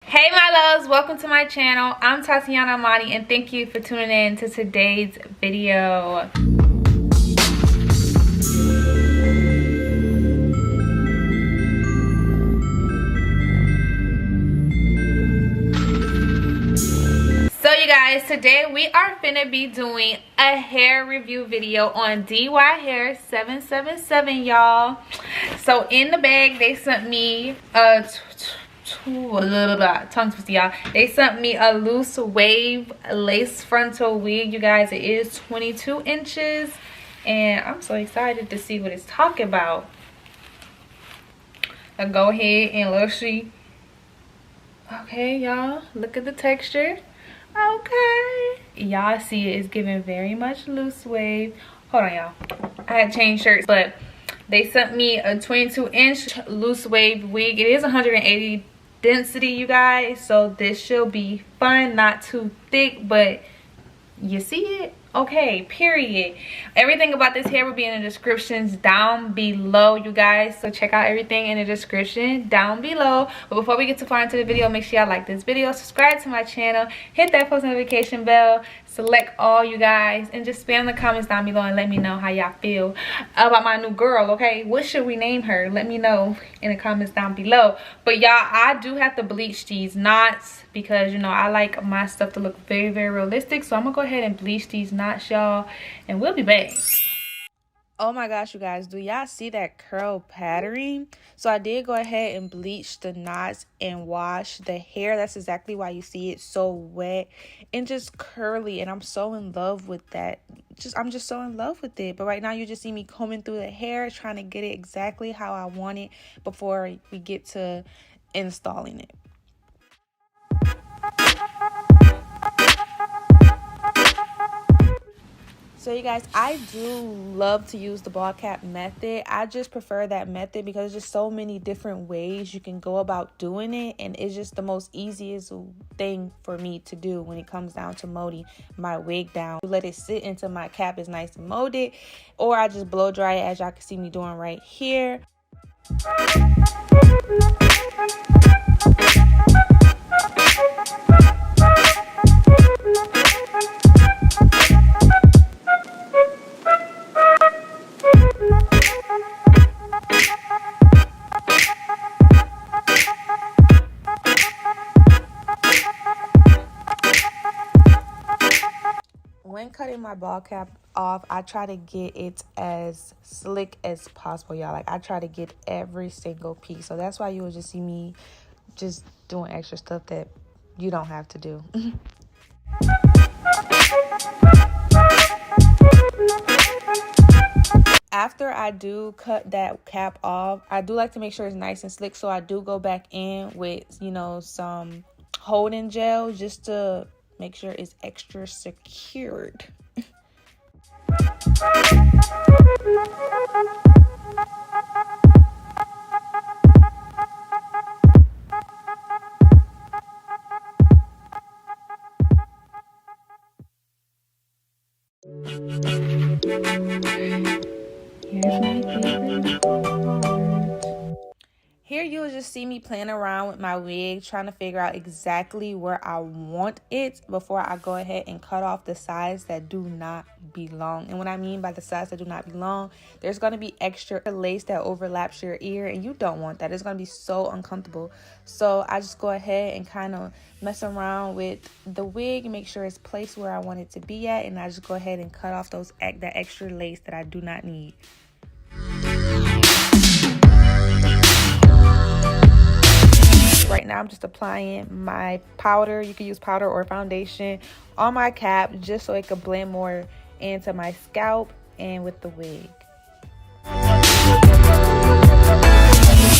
Hey my loves, welcome to my channel. I'm Tatiana Amani and thank you for tuning in to today's video. So you guys, today we are finna be doing a hair review video on DYHAIR777, y'all. So in the bag they sent me tongue twisty, y'all. They sent me a loose wave lace frontal wig, you guys. It is 22 inches and I'm so excited to see what it's talking about. I'll go ahead and let's see. Okay, y'all, look at the texture. Okay, y'all see it's giving very much loose wave. Hold on, y'all, I had changed shirts, but they sent me a 22-inch loose wave wig. It is 180 density, you guys, so this should be fun. Not too thick, but you see it. Okay, period. Everything about this hair will be in the descriptions down below, you guys, so check out everything in the description down below. But before we get too far into the video, make sure y'all like this video, subscribe to my channel, hit that post notification bell, select all, you guys, and just spam the comments down below and let me know how y'all feel about my new girl. Okay, what should we name her? Let me know in the comments down below. But y'all, I do have to bleach these knots because, you know, I like my stuff to look very, very realistic. So I'm gonna go ahead and bleach these knots, y'all, and we'll be back. Oh my gosh, you guys, do y'all see that curl pattern? So I did go ahead and bleach the knots and wash the hair. That's exactly why you see it so wet and just curly, and I'm so in love with that. I'm just so in love with it. But right now you just see me combing through the hair, trying to get it exactly how I want it before we get to installing it. So you guys, I do love to use the ball cap method. I just prefer that method because there's just so many different ways you can go about doing it, and it's just the most easiest thing for me to do when it comes down to molding my wig down. Let it sit until my cap is nice and molded, or I just blow dry it, as y'all can see me doing right here. When cutting my ball cap off, I try to get it as slick as possible, y'all. Like, I try to get every single piece. So that's why you will just see me just doing extra stuff that you don't have to do. After I do cut that cap off, I do like to make sure it's nice and slick. So I do go back in with, you know, some holding gel just to make sure it's extra secured. Here's my favorite part. Here you will just see me playing around with my wig, trying to figure out exactly where I want it before I go ahead and cut off the sides that do not belong. And what I mean by the sides that do not belong, there's going to be extra lace that overlaps your ear, and you don't want that. It's going to be so uncomfortable. So I just go ahead and kind of mess around with the wig and make sure it's placed where I want it to be at, and I just go ahead and cut off that extra lace that I do not need. Right now I'm just applying my powder. You can use powder or foundation on my cap just so it can blend more into my scalp and with the wig. You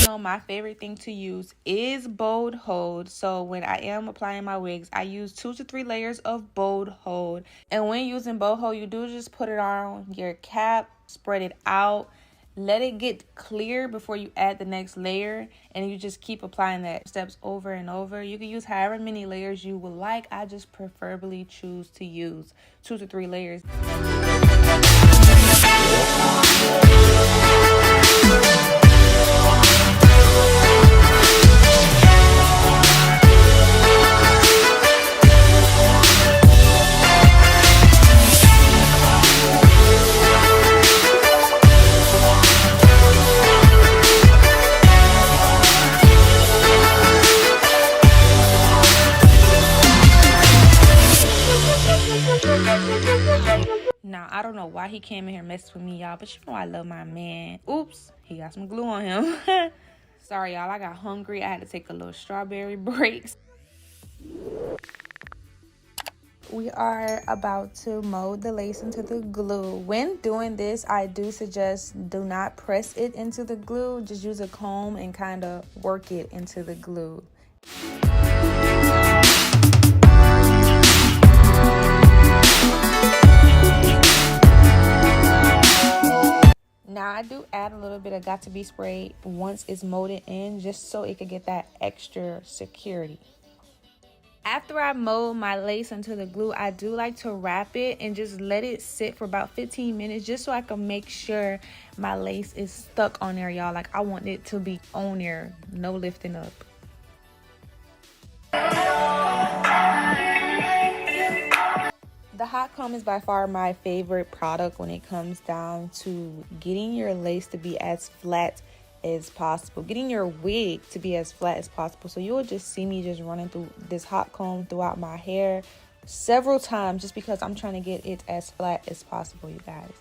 know, my favorite thing to use is bold hold. So when I am applying my wigs, I use 2 to 3 layers of bold hold. And when using bold hold, you do just put it on your cap, spread it out, let it get clear before you add the next layer, and you just keep applying that steps over and over. You can use however many layers you would like. I just preferably choose to use 2 to 3 layers. I don't know why he came in here messing with me, y'all, but you know I love my man. Oops, he got some glue on him. Sorry, y'all, I got hungry. I had to take a little strawberry break. We are about to mold the lace into the glue. When doing this, I do suggest do not press it into the glue. Just use a comb and kind of work it into the glue. Now I do add a little bit of got to be spray once it's molded in, just so it could get that extra security. After I mold my lace into the glue, I do like to wrap it and just let it sit for about 15 minutes just so I can make sure my lace is stuck on there, y'all. Like, I want it to be on there, no lifting up. The hot comb is by far my favorite product when it comes down to getting your lace to be as flat as possible, getting your wig to be as flat as possible. So you'll just see me just running through this hot comb throughout my hair several times just because I'm trying to get it as flat as possible, you guys.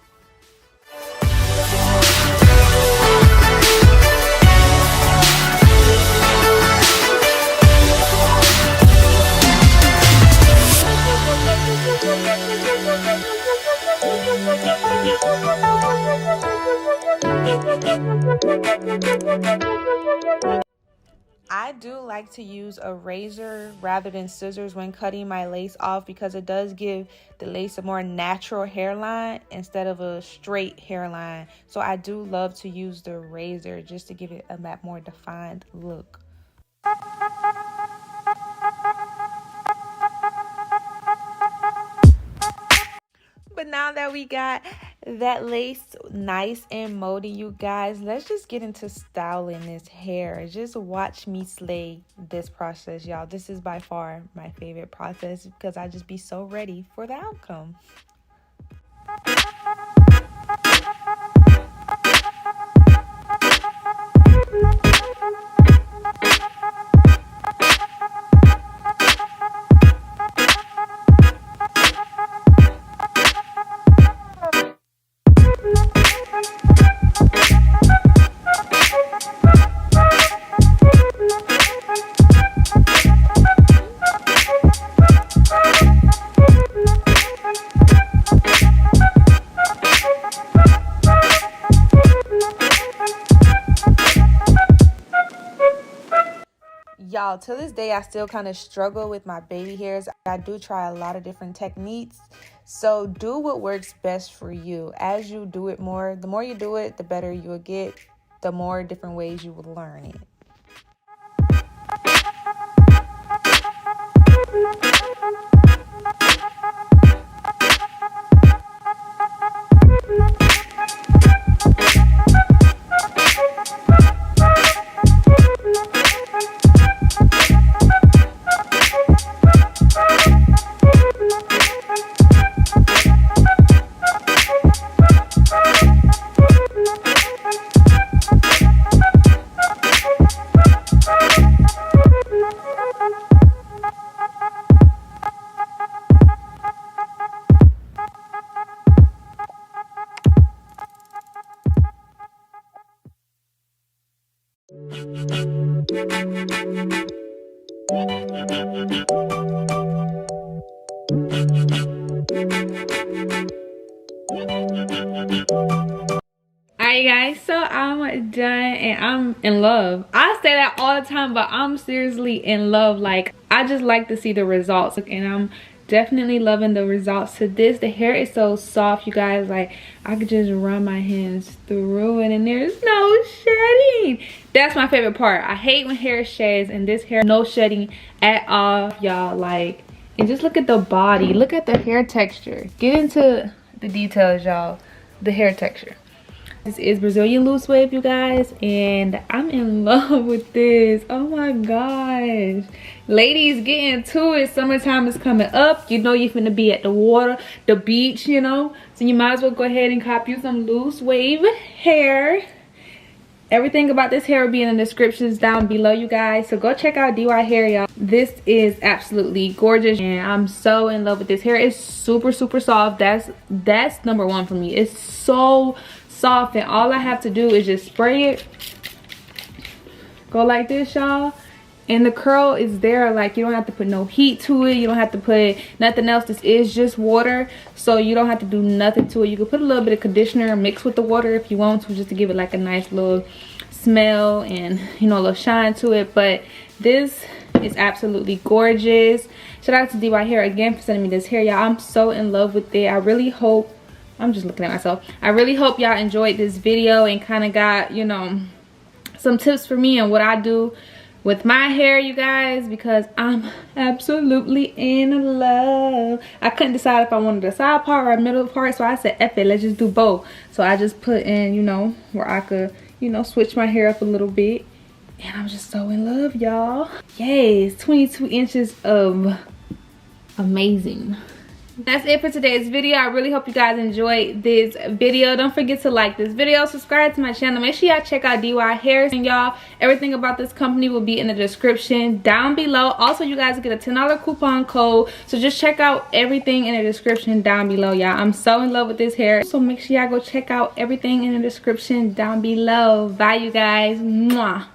I do like to use a razor rather than scissors when cutting my lace off because it does give the lace a more natural hairline instead of a straight hairline. So I do love to use the razor just to give it a more defined look. But now that we got that lace nice and moldy, you guys, let's just get into styling this hair. Just watch me slay this process, y'all. This is by far my favorite process because I just be so ready for the outcome. Y'all, to this day, I still kind of struggle with my baby hairs. I do try a lot of different techniques. So do what works best for you. As you do it more, the more you do it, the better you will get, the more different ways you will learn it. Alright guys, so I'm done and I'm in love. I say that all the time, but I'm seriously in love. Like, I just like to see the results, and I'm definitely loving the results to this. The hair is so soft, you guys. Like, I could just run my hands through it and there's no shedding. That's my favorite part. I hate when hair sheds, and this hair, no shedding at all, y'all. Like, and just look at the body, look at the hair texture. Get into the details, y'all. The hair texture. This is Brazilian loose wave, you guys, and I'm in love with this. Oh my gosh, ladies, get into it. Summertime is coming up. You know you're finna be at the water, the beach, you know, so you might as well go ahead and cop you some loose wave hair. Everything about this hair will be in the descriptions down below, you guys. So go check out DY Hair, y'all. This is absolutely gorgeous, and I'm so in love with this hair. It's super soft. That's number one for me. It's so soft, and all I have to do is just spray it. Go like this, y'all. And the curl is there. Like, you don't have to put no heat to it. You don't have to put nothing else. This is just water, so you don't have to do nothing to it. You can put a little bit of conditioner mixed with the water if you want to, just to give it like a nice little smell and, you know, a little shine to it. But this is absolutely gorgeous. Shout out to DY Hair again for sending me this hair, y'all. I'm so in love with it. I really hope, I'm just looking at myself, I really hope y'all enjoyed this video and kind of got, you know, some tips for me and what I do with my hair, you guys, because I'm absolutely in love. I couldn't decide if I wanted a side part or a middle part, so I said F it, let's just do both. So I just put in, you know, where I could, you know, switch my hair up a little bit. And I'm just so in love, y'all. Yes, 22 inches of amazing. That's it for today's video. I really hope you guys enjoyed this video. Don't forget to like this video, subscribe to my channel, make sure y'all check out DY Hair. And y'all, everything about this company will be in the description down below. Also, you guys get a $10 coupon code, so just check out everything in the description down below, y'all. I'm so in love with this hair, so make sure y'all go check out everything in the description down below. Bye, you guys. Mwah.